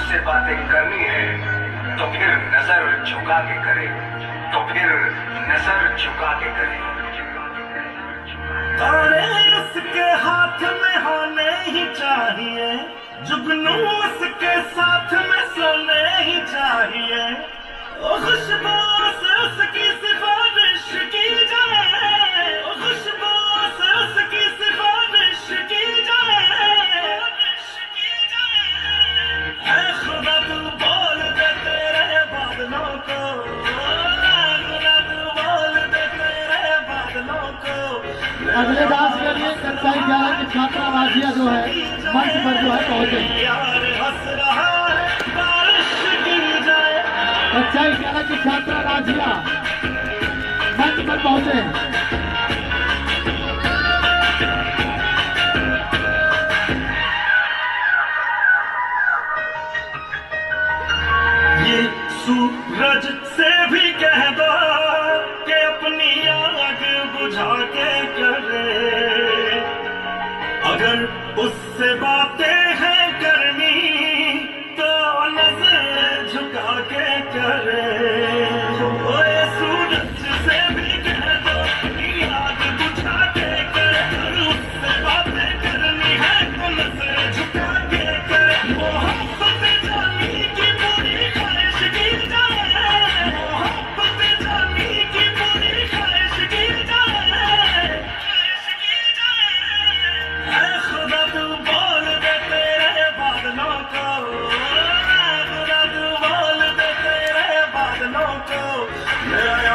उससे बातें करनी है तो फिर नजर झुका के करे, तो फिर नजर झुका के करे। तारे उसके हाथ में होने ही चाहिए, जुगनू उसके साथ में सोने ही चाहिए। ओ खुशबू से उसकी सिफारिश की जाए, ओ खुशबू से उसकी सिफारिश की जाए। है खुदा तू बोल दे तेरे बादलों को, खुदा तू बोल दे तेरे बादलों को। अगले डांस के लिए कक्षाई 11 की छात्रा राजिया जो है मंच पर जो है पहुंचे। कक्षाई 11 की छात्रा राजिया मंच पर पहुंचे। ये सूरज से भी कह दो कि अपनी आग बुझा के करे, अगर उससे बातें हैं करनी तो नजर झुका के करे। ओ ये सूरज से भी कह दो कि आग बुझा के करे, अगर उससे बातें करनी है तो नजर झुका के करे। मोहब्बत जानी की पूरी ख्वाहिश की जाए, मोहब्बत जानी की पूरी ख्वाहिश की जाए, ख्वाहिश की जाए। है खुदा तू बोल दे तेरे बादलों को, खुदा तू बोल दे तेरे बादलों को। मेरा